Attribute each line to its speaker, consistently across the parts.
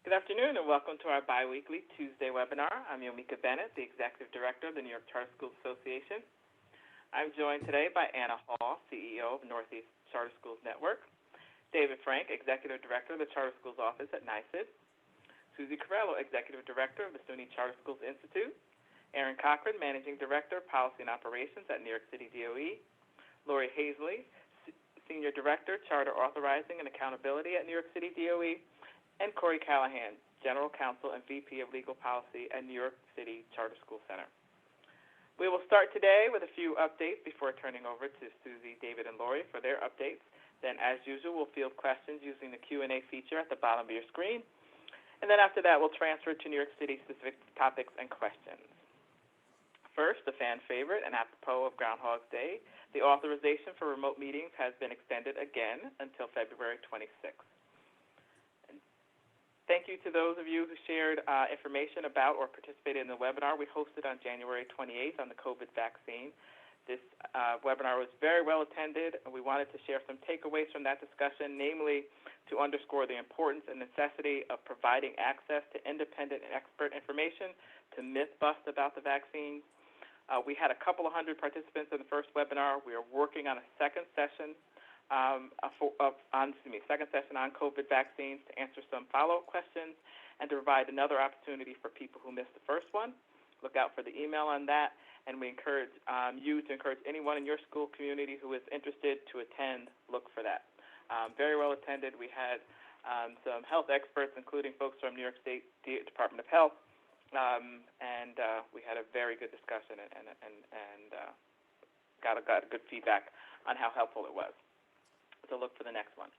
Speaker 1: Good afternoon and welcome to our bi-weekly Tuesday webinar. I'm Yomika Bennett, the Executive Director of the New York Charter Schools Association. I'm joined today by Anna Hall, CEO of Northeast Charter Schools Network, David Frank, Executive Director of the Charter Schools Office at NYSID, Susie Corello, Executive Director of the SUNY Charter Schools Institute, Aaron Cochran, Managing Director, Policy and Operations at New York City DOE, Lori Hazley, Senior Director, Charter Authorizing and Accountability at New York City DOE, and Corey Callahan, General Counsel and VP of Legal Policy at New York City Charter School Center. We will start today with a few updates before turning over to Susie, David, and Lori for their updates. Then, as usual, we'll field questions using the Q&A feature at the bottom of your screen. And then after that, we'll transfer to New York City-specific topics and questions. First, the fan favorite and apropos of Groundhog's Day, the authorization for remote meetings has been extended again until February 26th. Thank you to those of you who shared information about or participated in the webinar we hosted on January 28th on the COVID vaccine. This webinar was very well attended, and we wanted to share some takeaways from that discussion, namely to underscore the importance and necessity of providing access to independent and expert information to myth bust about the vaccine. We had a couple of hundred participants in the first webinar. We are working on a second session second session on COVID vaccines to answer some follow-up questions and to provide another opportunity for people who missed the first one. Look out for the email on that, and we encourage you to encourage anyone in your school community who is interested to attend, look for that. Very well attended. We had some health experts, including folks from New York State Department of Health, and we had a very good discussion and got good feedback on how helpful it was. So look for the next one.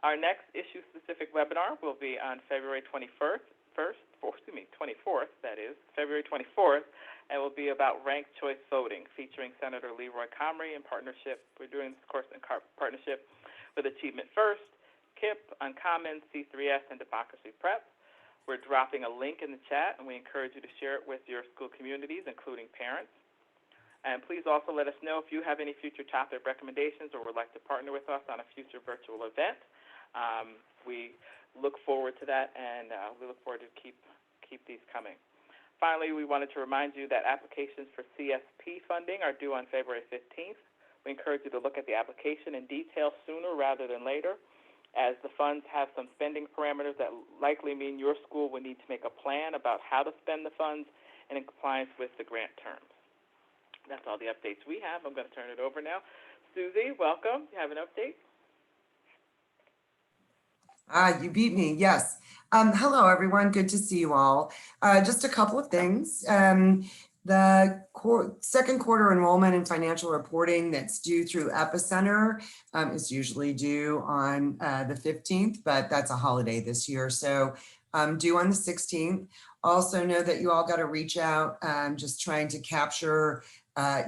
Speaker 1: Our next issue-specific webinar will be on February 24th, that is, February 24th, and will be about ranked choice voting, featuring Senator Leroy Comrie in partnership. We're doing this course in partnership with Achievement First, KIP, Uncommon, C3S, and Democracy Prep. We're dropping a link in the chat, and we encourage you to share it with your school communities, including parents. And please also let us know if you have any future topic recommendations or would like to partner with us on a future virtual event. We look forward to that, and we look forward to keep these coming. Finally, we wanted to remind you that applications for CSP funding are due on February 15th. We encourage you to look at the application in detail sooner rather than later, as the funds have some spending parameters that likely mean your school will need to make a plan about how to spend the funds and in compliance with the grant terms. That's all the updates we have. I'm going to turn it over now. Susie, welcome. You have an update?
Speaker 2: You beat me, yes. Hello, everyone. Good to see you all. Just a couple of things. The second quarter enrollment and financial reporting that's due through Epicenter is usually due on the 15th, but that's a holiday this year. So due on the 16th. Also know that you all got to reach out, just trying to capture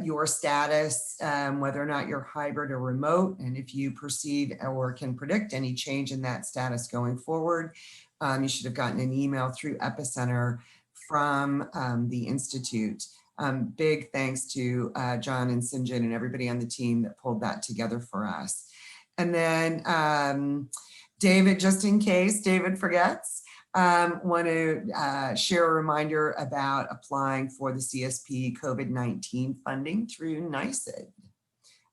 Speaker 2: your status, whether or not you're hybrid or remote, and if you perceive or can predict any change in that status going forward. You should have gotten an email through Epicenter from the Institute. Big thanks to John and Sinjin and everybody on the team that pulled that together for us. And then David, just in case David forgets, want to share a reminder about applying for the CSP COVID-19 funding through NYSID.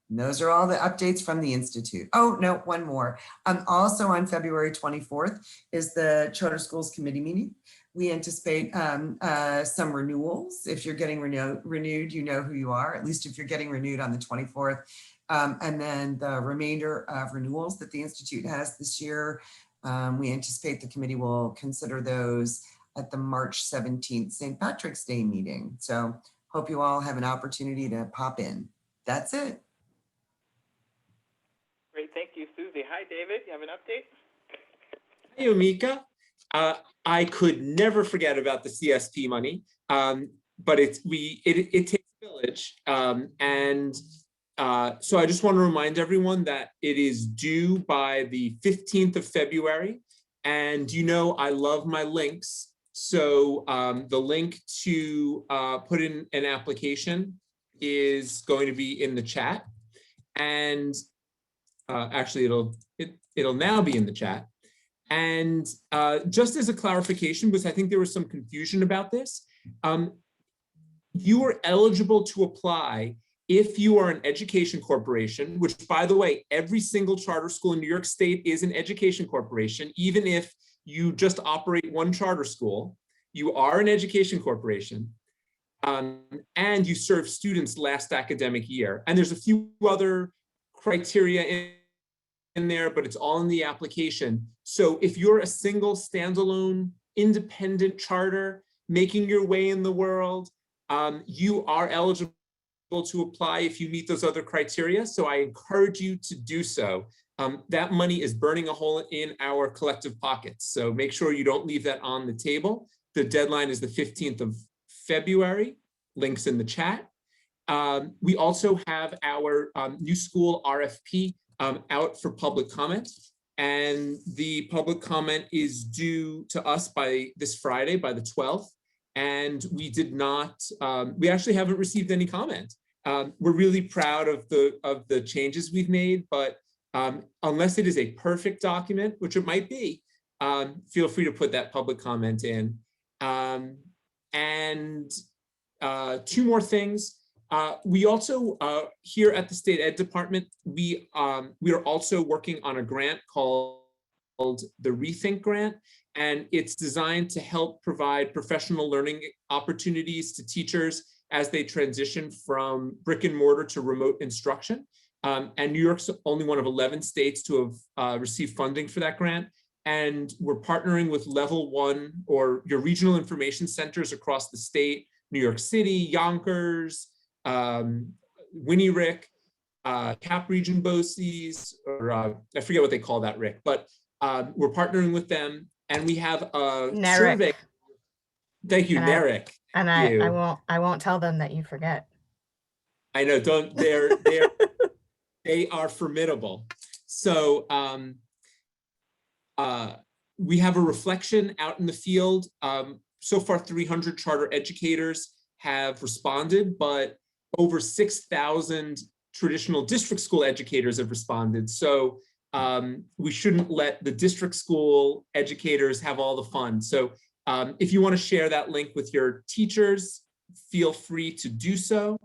Speaker 2: And those are all the updates from the Institute. Oh, no, one more. Also on February 24th is the Charter Schools Committee meeting. We anticipate some renewals. If you're getting renewed, you know who you are, at least if you're getting renewed on the 24th. And then the remainder of renewals that the Institute has this year, we anticipate the committee will consider those at the March 17th St. Patrick's Day meeting. So hope you all have an opportunity to pop in. That's it.
Speaker 1: Great, thank you, Susie. Hi, David, you have an update?
Speaker 3: Hey, Omika. I could never forget about the CSP money, but it takes a village. So I just want to remind everyone that it is due by the 15th of February. And you know I love my links. So the link to put in an application is going to be in the chat. And actually it'll now be in the chat. And just as a clarification, because I think there was some confusion about this, you are eligible to apply if you are an education corporation, which, by the way, every single charter school in New York State is an education corporation. Even if you just operate one charter school, you are an education corporation, and you serve students last academic year. And there's a few other criteria in there, but it's all in the application. So if you're a single, standalone, independent charter making your way in the world, you are eligible to apply if you meet those other criteria. So I encourage you to do so. That money is burning a hole in our collective pockets. So make sure you don't leave that on the table. The deadline is the 15th of February, links in the chat. We also have our new school RFP out for public comment. And the public comment is due to us by this Friday, by the 12th. And we did not, we actually haven't received any comment. We're really proud of the changes we've made, but unless it is a perfect document, which it might be, feel free to put that public comment in. And two more things. We also, here at the State Ed Department, we are also working on a grant called the Rethink Grant, and it's designed to help provide professional learning opportunities to teachers as they transition from brick and mortar to remote instruction. And New York's only one of 11 states to have received funding for that grant. And we're partnering with Level 1 or your regional information centers across the state, New York City, Yonkers, Winnie Rick, Cap Region BOCES, or I forget what they call that, Rick, but we're partnering with them, and we have a survey. Thank you, NARIC.
Speaker 4: And I won't tell them that you forget.
Speaker 3: I know, they are formidable. So we have a reflection out in the field. So far, 300 charter educators have responded, but over 6,000 traditional district school educators have responded. So we shouldn't let the district school educators have all the fun. So if you want to share that link with your teachers, feel free to do so.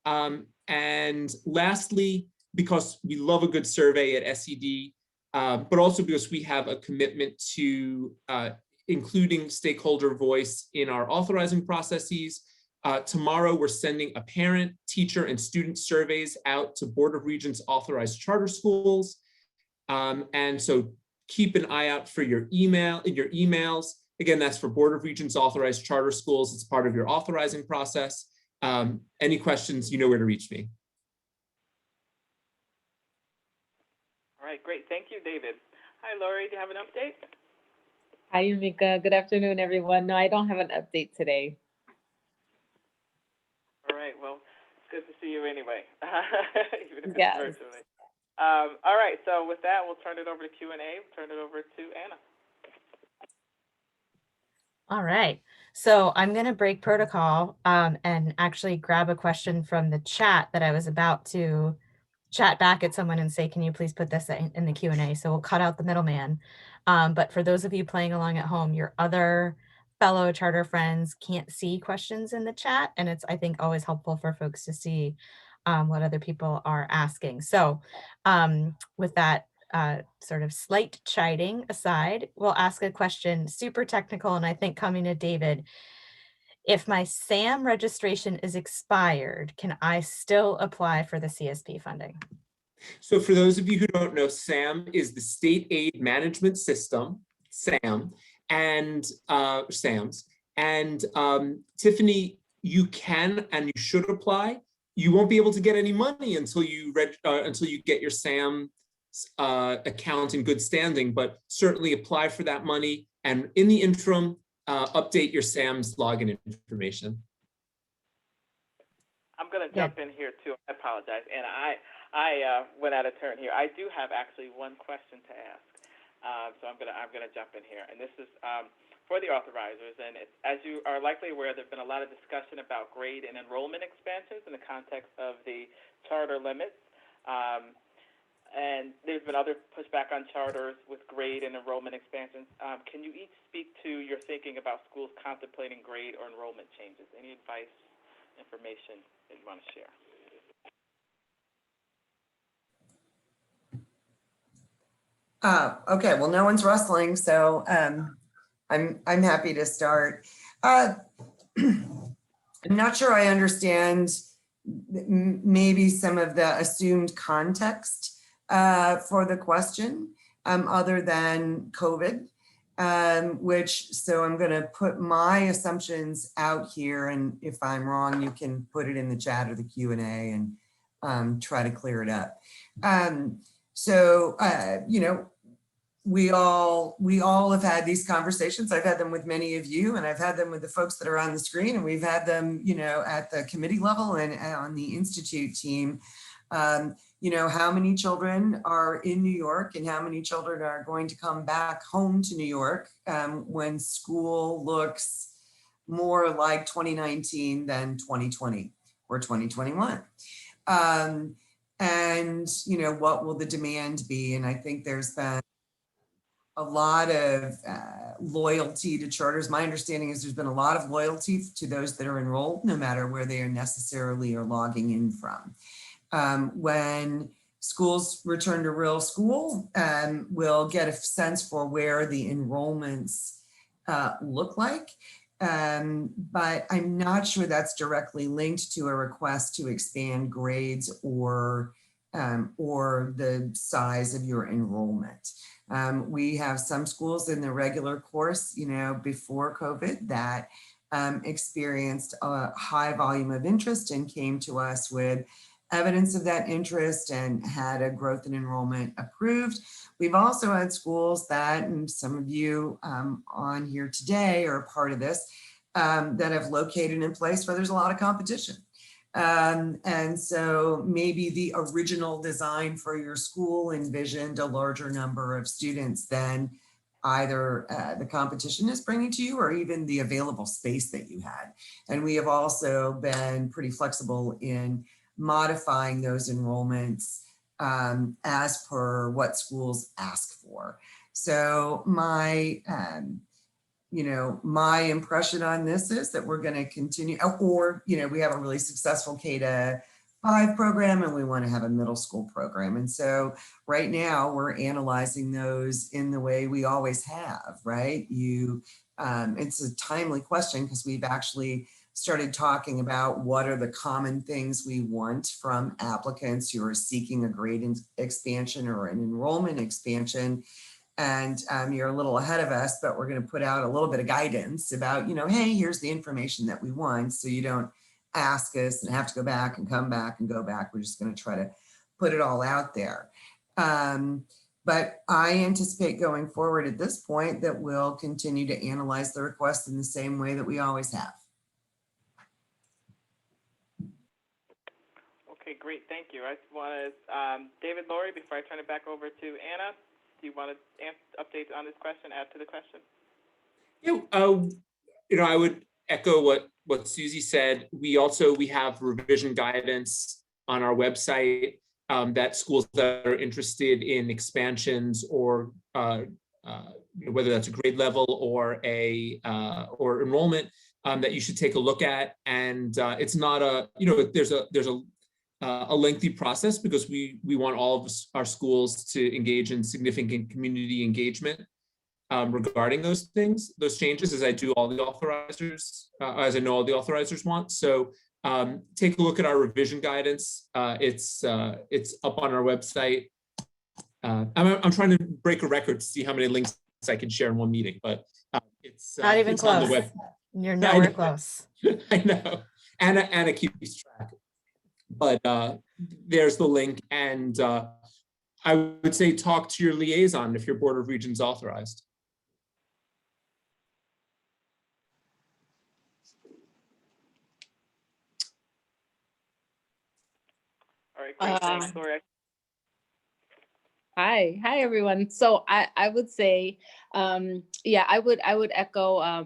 Speaker 3: And lastly, because we love a good survey at SED, but also because we have a commitment to including stakeholder voice in our authorizing processes. Tomorrow, we're sending a parent, teacher, and student surveys out to Board of Regents authorized charter schools. And so keep an eye out for your emails. Again, that's for Board of Regents authorized charter schools. It's part of your authorizing process. Any questions, you know where to reach me.
Speaker 1: All right, great. Thank you, David. Hi, Lori, do you have an update?
Speaker 5: Hi, Yumika. Good afternoon, everyone. No, I don't have an update today.
Speaker 1: All right, well, it's good to see you anyway, even if it's
Speaker 5: Yes.
Speaker 1: virtually. All right, so with that, we'll turn it over to Q&A. Turn it over to Anna.
Speaker 4: All right. So I'm going to break protocol and actually grab a question from the chat that I was about to chat back at someone and say, can you please put this in the Q&A? So we'll cut out the middleman. But for those of you playing along at home, your other fellow charter friends can't see questions in the chat. And it's, I think, always helpful for folks to see what other people are asking. So with that sort of slight chiding aside, we'll ask a question super technical, and I think coming to David. If my SAM registration is expired, can I still apply for the CSP funding?
Speaker 3: So for those of you who don't know, SAM is the State Aid Management System, SAM, and SAMs. And Tiffany, you can and you should apply. You won't be able to get any money until you get your SAM account in good standing, but certainly apply for that money. And in the interim, update your SAM's login information. I'm
Speaker 1: going to jump in here too. I apologize, and I went out of turn here. I do have actually one question to ask, so I'm gonna jump in here, and this is for the authorizers. And as you are likely aware, there's been a lot of discussion about grade and enrollment expansions in the context of the charter limits. and there's been other pushback on charters with grade and enrollment expansions. Can you each speak to your thinking about schools contemplating grade or enrollment changes? Any advice, information that you want to share?
Speaker 2: Okay, well, no one's rustling, so I'm happy to start. I'm not sure I understand maybe some of the assumed context for the question, other than COVID, so I'm going to put my assumptions out here, and if I'm wrong, you can put it in the chat or the Q&A and try to clear it up. You know, we all have had these conversations. I've had them with many of you, and I've had them with the folks that are on the screen, and we've had them, you know, at the committee level and on the Institute team. You know, how many children are in New York and how many children are going to come back home to New York when school looks more like 2019 than 2020 or 2021? And, you know, what will the demand be? And I think there's been a lot of loyalty to charters. My understanding is there's been a lot of loyalty to those that are enrolled, no matter where they are necessarily are logging in from. When schools return to real school, we'll get a sense for where the enrollments look like. But I'm not sure that's directly linked to a request to expand grades or the size of your enrollment. We have some schools in the regular course, you know, before COVID that experienced a high volume of interest and came to us with evidence of that interest and had a growth in enrollment approved. We've also had schools that, and some of you on here today are part of this, that have located in place where there's a lot of competition. And so maybe the original design for your school envisioned a larger number of students than either the competition is bringing to you or even the available space that you had. And we have also been pretty flexible in modifying those enrollments as per what schools ask for. So my, you know, my impression on this is that we're going to continue, or, you know, we have a really successful K-5 program and we want to have a middle school program. And so right now we're analyzing those in the way we always have, right? It's a timely question because we've actually started talking about what are the common things we want from applicants who are seeking a grade expansion or an enrollment expansion. And you're a little ahead of us, but we're going to put out a little bit of guidance about, you know, hey, here's the information that we want. So you don't ask us and have to go back and come back and go back. We're just going to try to put it all out there. But I anticipate going forward at this point that we'll continue to analyze the request in the same way that we always have.
Speaker 1: Okay, great, thank you. I just want to, David, Lori, before I turn it back over to Anna, do you want to update on this question, add to the question?
Speaker 3: You know, I would echo what Susie said. We have revision guidance on our website that schools that are interested in expansions or whether that's a grade level or or enrollment that you should take a look at. And it's not a, you know, there's a lengthy process because we want all of our schools to engage in significant community engagement regarding those things, those changes, as I do all the authorizers, as I know all the authorizers want. So take a look at our revision guidance. It's up on our website. I'm trying to break a record to see how many links I can share in one meeting, but it's
Speaker 4: not even
Speaker 3: it's
Speaker 4: close.
Speaker 3: on the web.
Speaker 4: You're nowhere close.
Speaker 3: I know. Anna keeps track. But there's the link, and I would say talk to your liaison if your Board of Regents authorized.
Speaker 1: All right, great, thanks, Lori.
Speaker 5: Hi everyone. So I would say, yeah, I would echo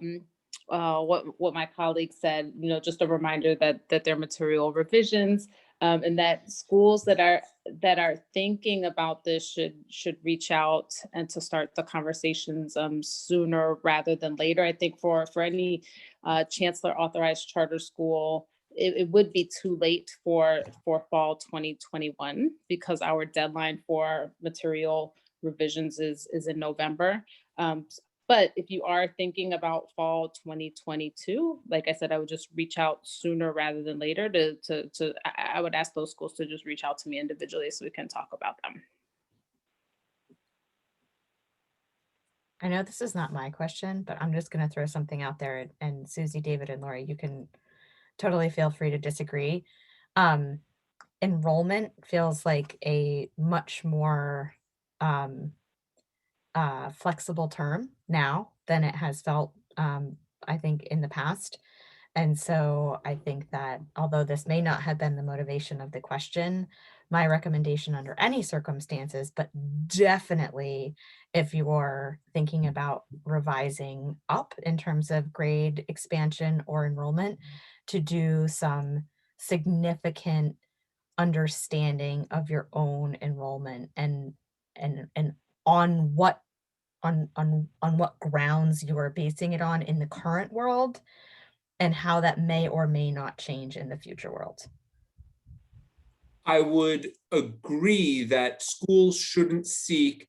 Speaker 5: what my colleague said. You know, just a reminder that their material revisions and that schools that are thinking about this should reach out and to start the conversations sooner rather than later. I think for any chancellor authorized charter school, it would be too late for fall 2021 because our deadline for material revisions is in November. But if you are thinking about fall 2022, like I said, I would just reach out sooner rather than later I would ask those schools to just reach out to me individually so we can talk about them.
Speaker 4: I know this is not my question, but I'm just going to throw something out there. And Susie, David, and Lori, you can totally feel free to disagree. Enrollment feels like a much more flexible term now than it has felt, I think, in the past. And so I think that although this may not have been the motivation of the question, my recommendation under any circumstances, but definitely if you're thinking about revising up in terms of grade expansion or enrollment, to do some significant understanding of your own enrollment and on what on what grounds you are basing it on in the current world and how that may or may not change in the future world.
Speaker 3: I would agree that schools shouldn't seek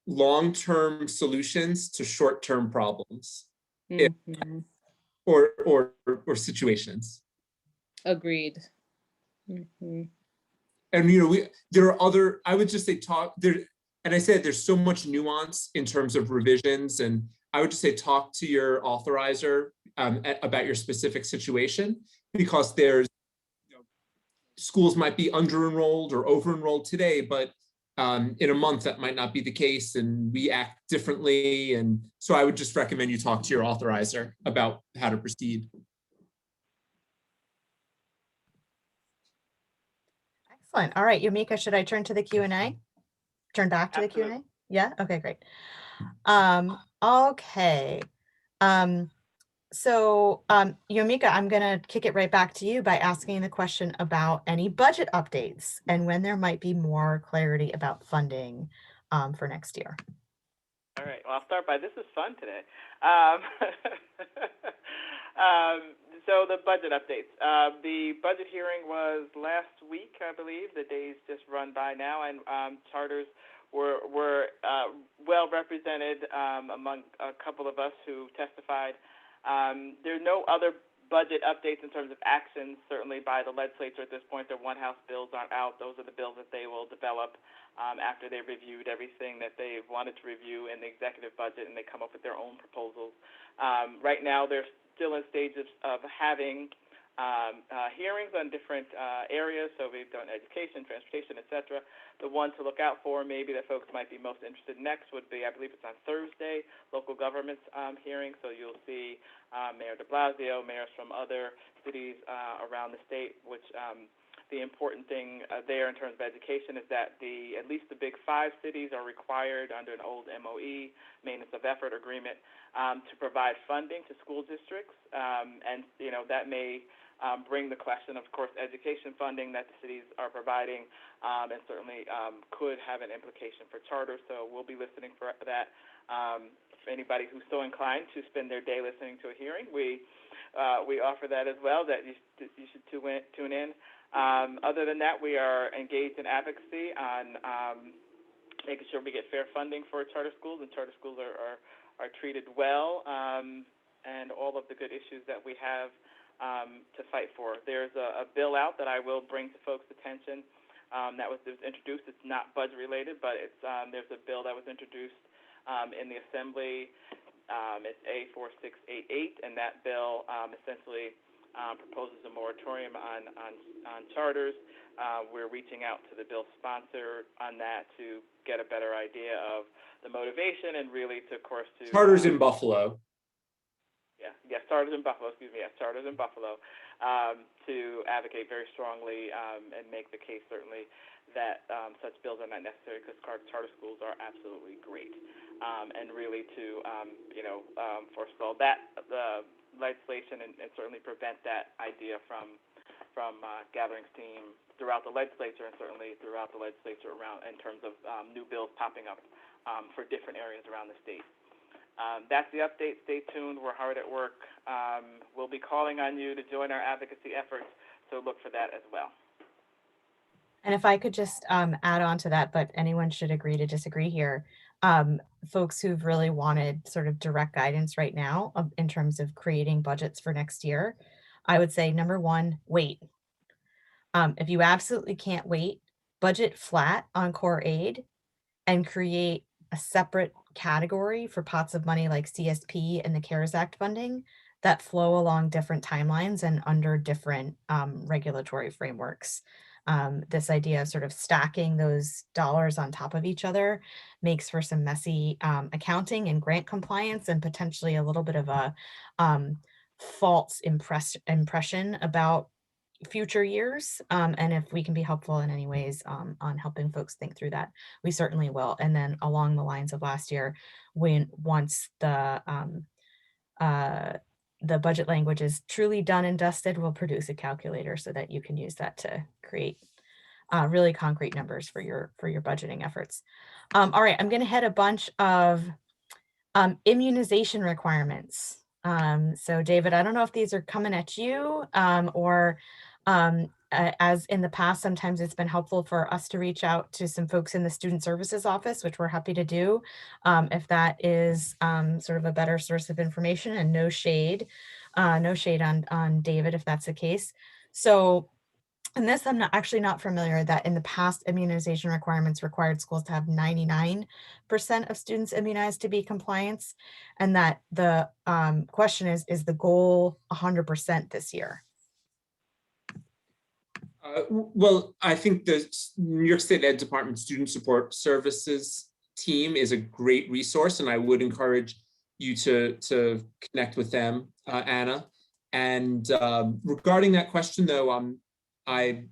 Speaker 3: long-term solutions to short-term problems or situations.
Speaker 5: Agreed.
Speaker 3: And there are other, I would just say talk there, and I said there's so much nuance in terms of revisions, and I would just say talk to your authorizer about your specific situation, because there's schools might be under-enrolled or over-enrolled today, but in a month that might not be the case, and we act differently. And so I would just recommend you talk to your authorizer about how to proceed.
Speaker 4: Excellent. All right, Yumika, should I turn to the Q&A? Turn back to the Q&A? Yeah, okay, great. Okay. So Yumika, I'm gonna kick it right back to you by asking the question about any budget updates and when there might be more clarity about funding for next year.
Speaker 1: All right, well, I'll start by, this is fun today. So the budget updates. The budget hearing was last week, I believe. The days just run by now, and charters were well represented among a couple of us who testified. There are no other budget updates in terms of actions, certainly by the legislature at this point. Their one House bills aren't out. Those are the bills that they will develop after they've reviewed everything that they wanted to review in the executive budget, and they come up with their own proposals. Right now, they're still in stages of having hearings on different areas. So we've done education, transportation, et cetera. The one to look out for, maybe that folks might be most interested in next, would be, I believe it's on Thursday, local governments hearing. So you'll see Mayor de Blasio, mayors from other cities around the state, which the important thing there in terms of education is that at least the big 5 cities are required under an old MOE, maintenance of effort agreement, to provide funding to school districts. And, that may bring the question, of course, education funding that the cities are providing, and certainly could have an implication for charters. So we'll be listening for that. For anybody who's so inclined to spend their day listening to a hearing, we offer that as well, that you should tune in. Other than that, we are engaged in advocacy on making sure we get fair funding for charter schools, and charter schools are treated well, and all of the good issues that we have to fight for. There's a bill out that I will bring to folks' attention that was introduced. It's not budget related, but there's a bill that was introduced in the Assembly. It's A4688, and that bill essentially proposes a moratorium on charters. We're reaching out to the bill sponsor on that to get a better idea of the motivation, and really to, of course, to
Speaker 3: Charters in Buffalo.
Speaker 1: Charters in Buffalo, charters in Buffalo, to advocate very strongly and make the case, certainly, that such bills are not necessary, because charter schools are absolutely great. And really to, forestall that legislation and certainly prevent that idea from from Gathering's team throughout the legislature, and certainly throughout the legislature around in terms of new bills popping up for different areas around the state. That's the update. Stay tuned. We're hard at work. We'll be calling on you to join our advocacy efforts, so look for that as well.
Speaker 4: And if I could just add on to that, but anyone should agree to disagree here. Folks who've really wanted sort of direct guidance right now in terms of creating budgets for next year, I would say number one, wait. If you absolutely can't wait, budget flat on core aid and create a separate category for pots of money like CSP and the CARES Act funding that flow along different timelines and under different regulatory frameworks. This idea of sort of stacking those dollars on top of each other makes for some messy accounting and grant compliance and potentially a little bit of a false impression about future years. And if we can be helpful in any ways on helping folks think through that, we certainly will. And then along the lines of last year, once the budget language is truly done and dusted, we'll produce a calculator so that you can use that to create really concrete numbers for your budgeting efforts. All right, I'm going to hit a bunch of immunization requirements. So David, I don't know if these are coming at you or as in the past, sometimes it's been helpful for us to reach out to some folks in the student services office, which we're happy to do. If that is sort of a better source of information, and no shade on David, if that's the case. So, and this I'm actually not familiar that in the past immunization requirements required schools to have 99% of students immunized to be compliance, and that the question is the goal 100% this year?
Speaker 3: Well, I think the New York State Ed Department Student Support Services team is a great resource, and I would encourage you to connect with them, Anna. And regarding that question, though, I'm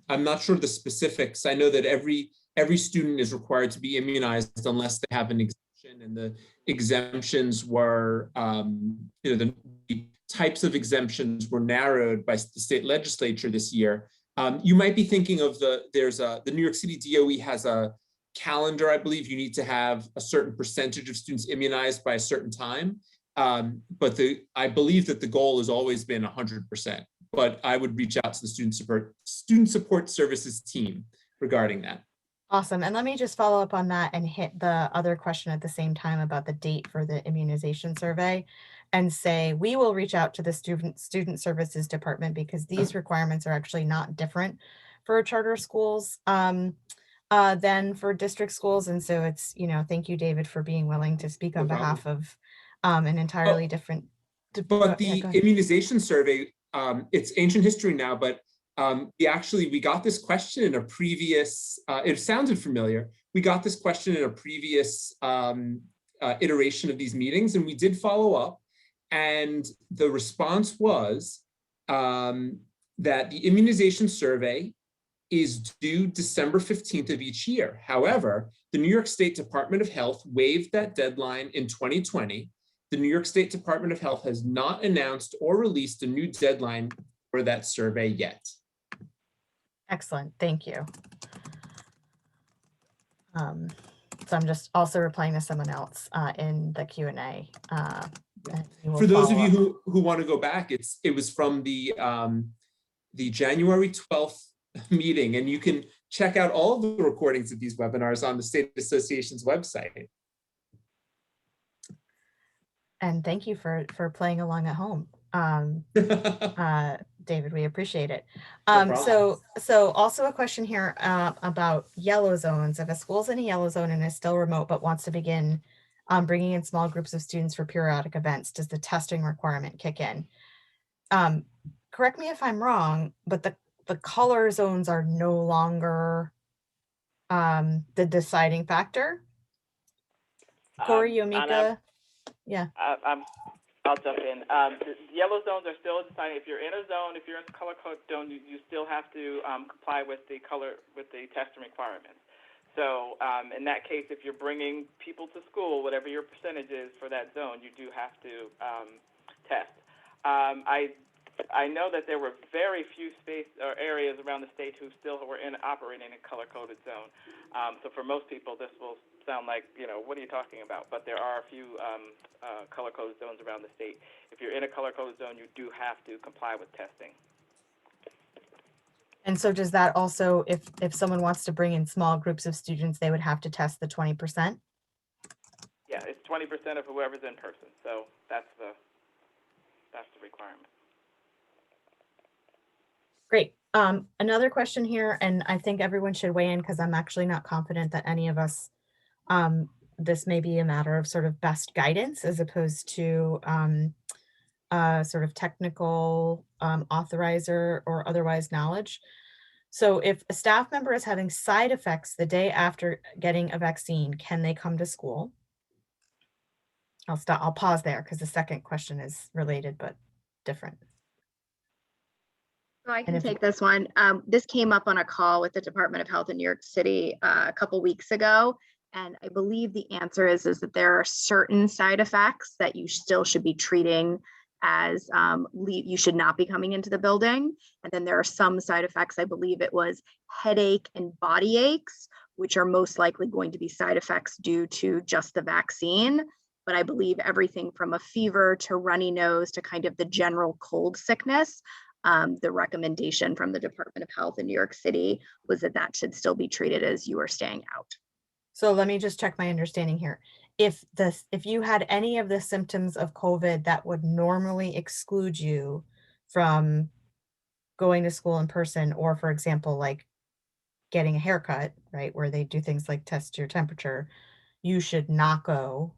Speaker 3: not sure the specifics. I know that every student is required to be immunized unless they have an exemption, and the exemptions were, the types of exemptions were narrowed by the state legislature this year. You might be thinking of the New York City DOE has a calendar. I believe you need to have a certain percentage of students immunized by a certain time. But I believe that the goal has always been 100%. But I would reach out to the student support services team regarding that.
Speaker 4: Awesome. And let me just follow up on that and hit the other question at the same time about the date for the immunization survey, and say we will reach out to the student services department because these requirements are actually not different for charter schools than for district schools. And so it's, thank you, David, for being willing to speak on behalf of an entirely different.
Speaker 3: But the immunization survey, it's ancient history now, but we got this question in a previous, it sounded familiar. We got this question in a previous iteration of these meetings, and we did follow up. And the response was that the immunization survey is due December 15th of each year. However, the New York State Department of Health waived that deadline in 2020. The New York State Department of Health has not announced or released a new deadline for that survey yet.
Speaker 4: Excellent, thank you. So I'm just also replying to someone else in the Q&A.
Speaker 3: For those of you who want to go back, it was from the January 12th meeting, and you can check out all of the recordings of these webinars on the State Association's website.
Speaker 4: And thank you for playing along at home. David, we appreciate it. So also a question here about yellow zones. If a school's in a yellow zone and is still remote but wants to begin bringing in small groups of students for periodic events, does the testing requirement kick in? Correct me if I'm wrong, but the color zones are no longer the deciding factor. Corey, Yomika? Yeah.
Speaker 1: I'll jump in. The yellow zones are still deciding. If you're in a zone, if you're in the color code zone, you still have to comply with the testing requirements. So in that case, if you're bringing people to school, whatever your percentage is for that zone, you do have to test. I know that there were very few space or areas around the state who still were operating in color-coded zone. So for most people, this will sound like, what are you talking about? But there are a few color-coded zones around the state. If you're in a color-coded zone, you do have to comply with testing.
Speaker 4: And so does that also, if someone wants to bring in small groups of students, they would have to test the 20%?
Speaker 1: Yeah, it's 20% of whoever's in person. So that's the requirement.
Speaker 4: Great. Another question here, and I think everyone should weigh in because I'm actually not confident that any of us, this may be a matter of sort of best guidance as opposed to sort of technical authorizer or otherwise knowledge. So if a staff member is having side effects the day after getting a vaccine, can they come to school? I'll pause there because the second question is related but different.
Speaker 6: So I can take this one. This came up on a call with the Department of Health in New York City a couple weeks ago. And I believe the answer is that there are certain side effects that you still should be treating as you should not be coming into the building. And then there are some side effects, I believe it was headache and body aches, which are most likely going to be side effects due to just the vaccine. But I believe everything from a fever to runny nose to kind of the general cold sickness, the recommendation from the Department of Health in New York City was that should still be treated as you are staying out.
Speaker 4: So let me just check my understanding here. If you had any of the symptoms of COVID that would normally exclude you from going to school in person, or for example, like getting a haircut, right, where they do things like test your temperature, you should not go.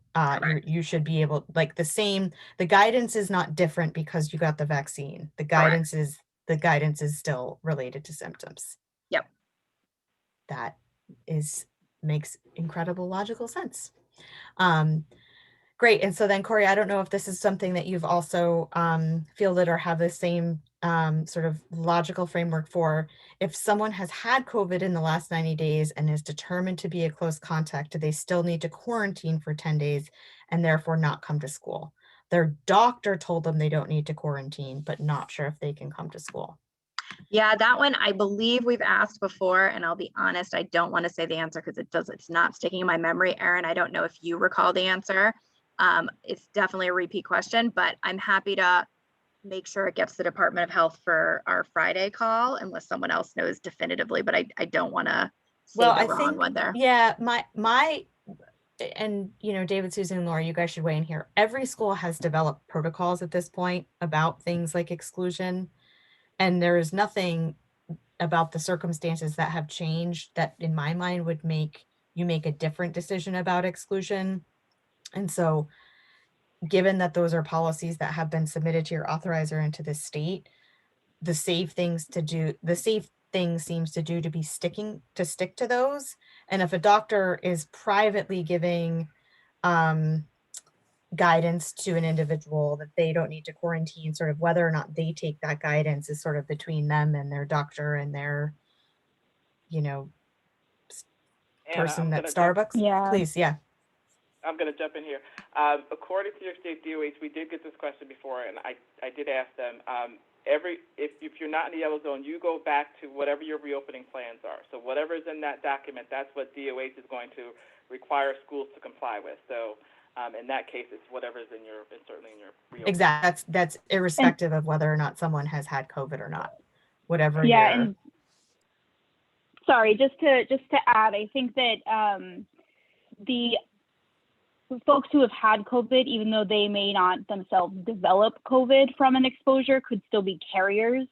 Speaker 4: You should be able, like the guidance is not different because you got the vaccine. The guidance is still related to symptoms.
Speaker 6: Yep.
Speaker 4: That makes incredible logical sense. Great. And so then, Corey, I don't know if this is something that you've also fielded or have the same sort of logical framework for. If someone has had COVID in the last 90 days and is determined to be a close contact, do they still need to quarantine for 10 days and therefore not come to school? Their doctor told them they don't need to quarantine, but not sure if they can come to school.
Speaker 6: Yeah, that one I believe we've asked before, and I'll be honest, I don't want to say the answer because it's not sticking in my memory. Erin, I don't know if you recall the answer. It's definitely a repeat question, but I'm happy to make sure it gets the Department of Health for our Friday call unless someone else knows definitively, but I don't want to say the wrong one there.
Speaker 4: Yeah, and David, Susan, and Laura, you guys should weigh in here. Every school has developed protocols at this point about things like exclusion. And there is nothing about the circumstances that have changed that in my mind would make you make a different decision about exclusion. And so given that those are policies that have been submitted to your authorizer and to the state, the safe thing seems to do to be stick to those. And if a doctor is privately giving guidance to an individual that they don't need to quarantine, sort of whether or not they take that guidance is sort of between them and their doctor and their, person at Starbucks.
Speaker 7: Yeah.
Speaker 4: Please, yeah.
Speaker 1: I'm going to jump in here. According to your state DOH, we did get this question before, and I did ask them, if you're not in the yellow zone, you go back to whatever your reopening plans are. So whatever is in that document, that's what DOH is going to require schools to comply with. So in that case, it's whatever's certainly in your reopening.
Speaker 4: Exactly. That's irrespective of whether or not someone has had COVID or not. Whatever.
Speaker 7: Yeah, and sorry, just to add, I think that the folks who have had COVID, even though they may not themselves develop COVID from an exposure, could still be carriers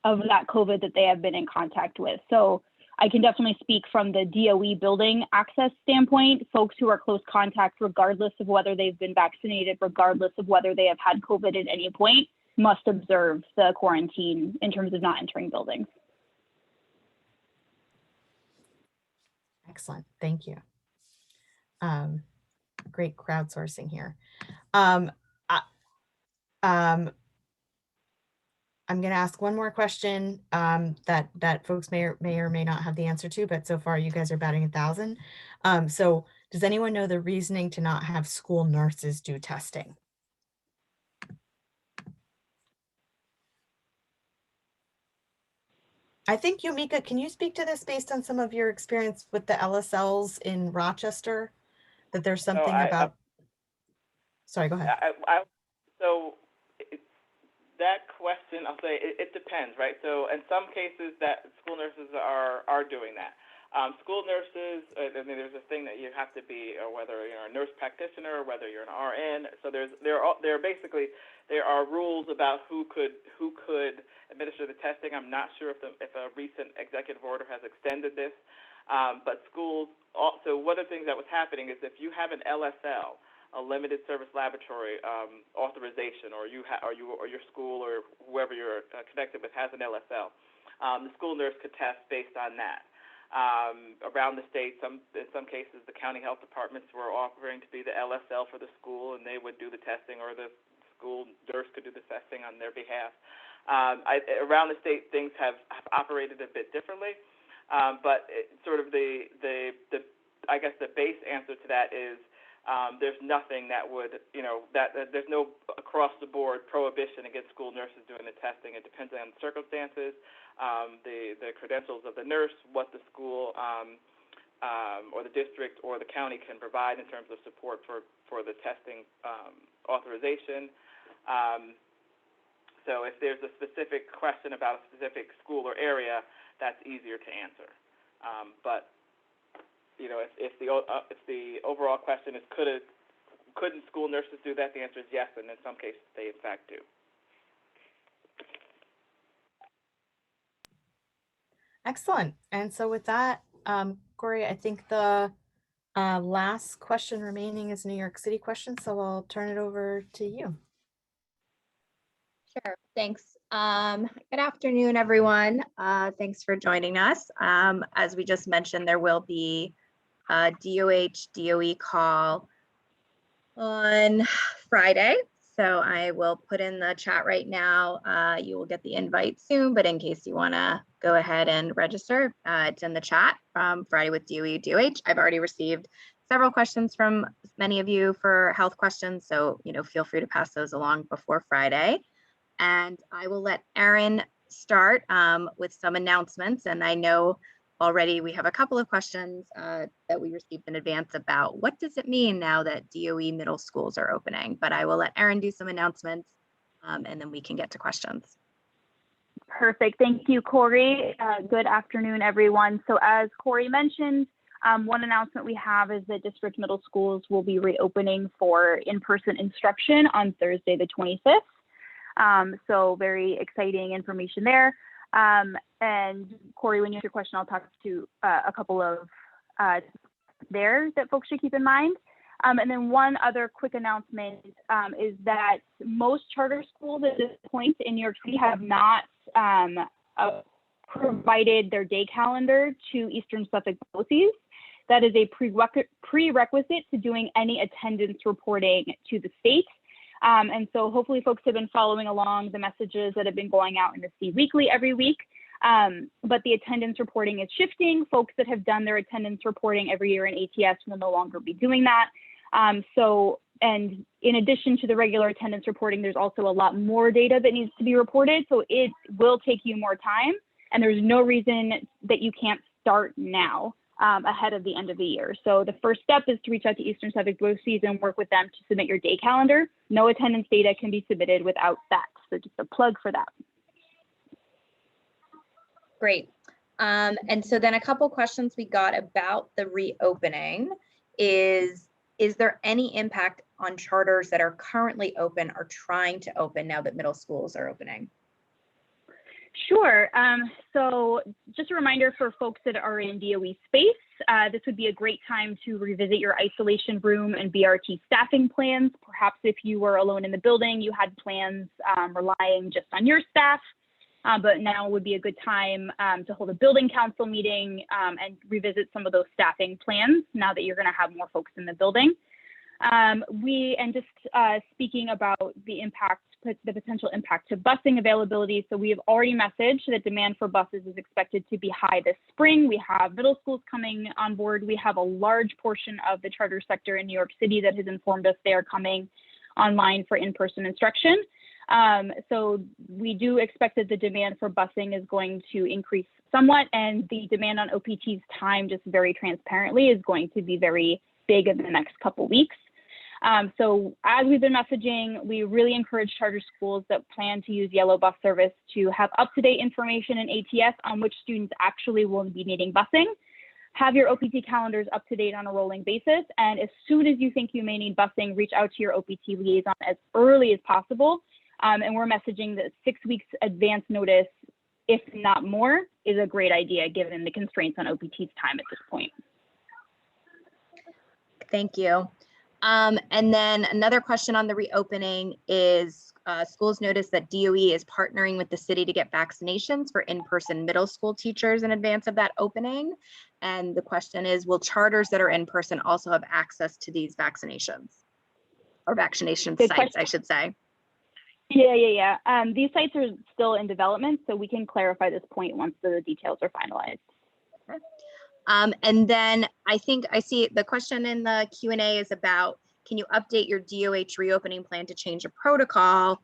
Speaker 7: of that COVID that they have been in contact with. So I can definitely speak from the DOE building access standpoint. Folks who are close contact, regardless of whether they've been vaccinated, regardless of whether they have had COVID at any point, must observe the quarantine in terms of not entering buildings.
Speaker 4: Excellent. Thank you. Great crowdsourcing here. I'm going to ask one more question that folks may or may not have the answer to, but so far you guys are batting 1,000. So does anyone know the reasoning to not have school nurses do testing? I think Yumika, can you speak to this based on some of your experience with the LSLs in Rochester? That there's
Speaker 1: So
Speaker 4: something about, sorry, go ahead.
Speaker 1: So that question, I'll say it depends, right? So in some cases, that school nurses are doing that. School nurses, I mean, there's a thing that you have to be, whether you're a nurse practitioner, or whether you're an RN. So there are rules about who could administer the testing. I'm not sure if a recent executive order has extended this, but schools. So one of the things that was happening is if you have an LSL, a limited service laboratory authorization, or your school or whoever you're connected with has an LSL, the school nurse could test based on that. Around the state, in some cases, the county health departments were offering to be the LSL for the school, and they would do the testing, or the school nurse could do the testing on their behalf. Around the state, things have operated a bit differently, but sort of I guess the base answer to that is there's nothing that would, there's no across-the-board prohibition against school nurses doing the testing. It depends on the circumstances, the credentials of the nurse, what the school or the district or the county can provide in terms of support for the testing authorization. So if there's a specific question about a specific school or area, that's easier to answer. But if the overall question is couldn't school nurses do that, the answer is yes, and in some cases they in fact do.
Speaker 4: Excellent. And so with that, Corey, I think the last question remaining is a New York City question, so I'll turn it over to you.
Speaker 6: Sure, thanks. Good afternoon, everyone. Thanks for joining us. As we just mentioned, there will be a DOH-DOE call on Friday. So I will put in the chat right now. You will get the invite soon, but in case you want to go ahead and register, it's in the chat from Friday with DOE-DOH. I've already received several questions from many of you for health questions, so feel free to pass those along before Friday. And I will let Erin start with some announcements. And I know already we have a couple of questions that we received in advance about what does it mean now that DOE middle schools are opening. But I will let Erin do some announcements and then we can get to questions.
Speaker 7: Perfect. Thank you, Corey. Good afternoon, everyone. So as Corey mentioned, one announcement we have is that district middle schools will be reopening for in-person instruction on Thursday, the 25th. So very exciting information there. And Corey, when you ask your question, I'll talk to a couple of there that folks should keep in mind. And then one other quick announcement is that most charter schools at this point in New York City have not provided their day calendar to Eastern Suffolk BOCES. That is a prerequisite to doing any attendance reporting to the state. And so hopefully folks have been following along the messages that have been going out in the C Weekly every week. But the attendance reporting is shifting. Folks that have done their attendance reporting every year in ATS will no longer be doing that. And in addition to the regular attendance reporting, there's also a lot more data that needs to be reported. So it will take you more time. And there's no reason that you can't start now. Ahead of the end of the year. So the first step is to reach out to Eastern Suffolk BOCES and work with them to submit your day calendar. No attendance data can be submitted without that. So just a plug for that.
Speaker 6: Great. And so then a couple questions we got about the reopening is there any impact on charters that are currently open or trying to open now that middle schools are opening?
Speaker 7: Sure. So just a reminder for folks that are in DOE space, this would be a great time to revisit your isolation room and BRT staffing plans. Perhaps if you were alone in the building, you had plans relying just on your staff, but now would be a good time to hold a building council meeting and revisit some of those staffing plans now that you're going to have more folks in the building. Speaking about the potential impact to busing availability. So we have already messaged that demand for buses is expected to be high this spring. We have middle schools coming on board. We have a large portion of the charter sector in New York City that has informed us they are coming online for in-person instruction. So we do expect that the demand for busing is going to increase somewhat, and the demand on OPT's time, just very transparently, is going to be very big in the next couple weeks. So as we've been messaging, we really encourage charter schools that plan to use Yellow Bus service to have up-to-date information in ATS on which students actually will be needing busing. Have your OPT calendars up to date on a rolling basis, and as soon as you think you may need busing, reach out to your OPT liaison as early as possible. And we're messaging that 6 weeks advance notice, if not more, is a great idea given the constraints on OPT's time at this point.
Speaker 6: Thank you. And then another question on the reopening is schools notice that DOE is partnering with the city to get vaccinations for in-person middle school teachers in advance of that opening. And the question is, will charters that are in person also have access to these vaccinations or vaccination
Speaker 7: Good
Speaker 6: sites,
Speaker 7: question.
Speaker 6: I should say?
Speaker 7: Yeah. These sites are still in development, so we can clarify this point once the details are finalized.
Speaker 6: And then I think I see the question in the Q&A is about, can you update your DOH reopening plan to change a protocol,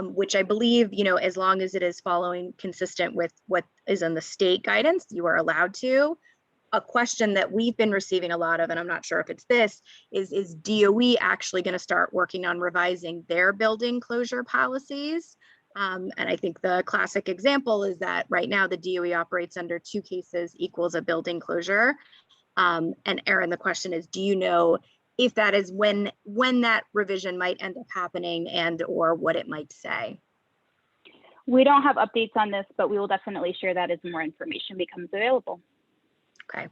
Speaker 6: which I believe, as long as it is following consistent with what is in the state guidance, you are allowed to. A question that we've been receiving a lot of, and I'm not sure if it's this, is DOE actually going to start working on revising their building closure policies? And I think the classic example is that right now the DOE operates under 2 cases equals a building closure. And Erin, the question is, do you know if that is when that revision might end up happening and or what it might say?
Speaker 7: We don't have updates on this, but we will definitely share that as more information becomes available.
Speaker 6: Okay.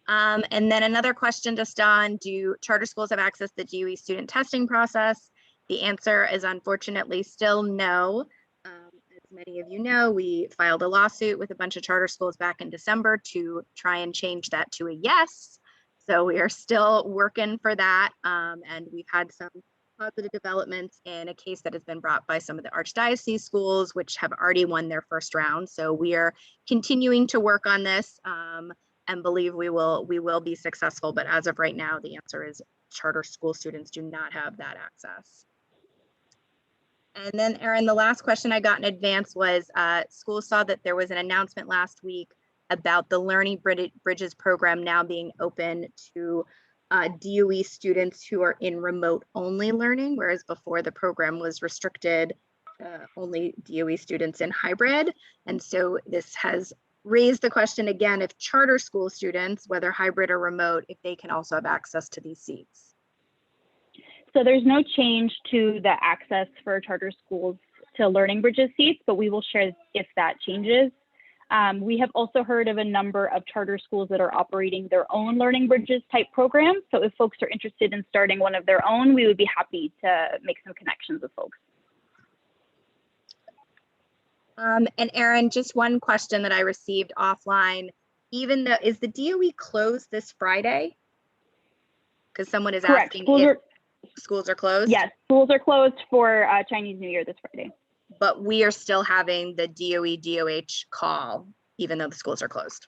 Speaker 6: And then another question just on, do charter schools have access to the DOE student testing process? The answer is unfortunately still no. As many of you know, we filed a lawsuit with a bunch of charter schools back in December to try and change that to a yes. So we are still working for that. And we've had some positive developments in a case that has been brought by some of the archdiocese schools, which have already won their first round. So we are continuing to work on this and believe we will be successful. But as of right now, the answer is charter school students do not have that access. And then Erin, the last question I got in advance was schools saw that there was an announcement last week about the Learning Bridges program now being open to DOE students who are in remote only learning, whereas before the program was restricted only DOE students in hybrid. And so this has raised the question again, if charter school students, whether hybrid or remote, if they can also have access to these seats.
Speaker 7: So there's no change to the access for charter schools to Learning Bridges seats, but we will share if that changes. We have also heard of a number of charter schools that are operating their own Learning Bridges type programs. So if folks are interested in starting one of their own, we would be happy to make some connections with folks.
Speaker 6: And Erin, just one question that I received offline, even though, is the DOE closed this Friday? Because someone is
Speaker 7: Correct.
Speaker 6: asking if schools are closed?
Speaker 7: Yes, schools are closed for Chinese New Year this Friday.
Speaker 6: But we are still having the DOE-DOH call, even though the schools are closed.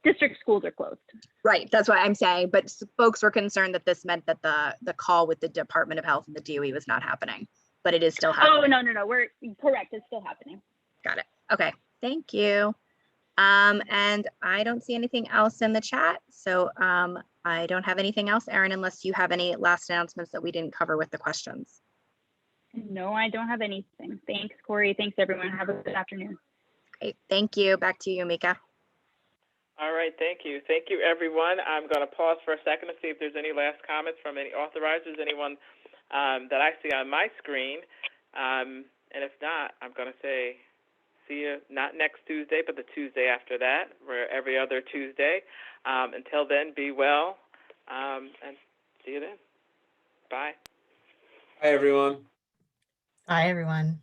Speaker 7: District schools are closed.
Speaker 6: Right, that's what I'm saying. But folks were concerned that this meant that the call with the Department of Health and the DOE was not happening, but it is still happening.
Speaker 7: Oh, no, we're correct. It's still happening.
Speaker 6: Got it. Okay, thank you. And I don't see anything else in the chat. So I don't have anything else, Erin, unless you have any last announcements that we didn't cover with the questions.
Speaker 7: No, I don't have anything. Thanks, Corey. Thanks, everyone. Have a good afternoon.
Speaker 6: Great, thank you. Back to you, Mika.
Speaker 1: All right, thank you. Thank you, everyone. I'm going to pause for a second to see if there's any last comments from any authorizers, anyone that I see on my screen. And if not, I'm going to say see you not next Tuesday, but the Tuesday after that. We're every other Tuesday. Until then, be well, and see you then. Bye.
Speaker 3: Hi, everyone.
Speaker 4: Bye, everyone.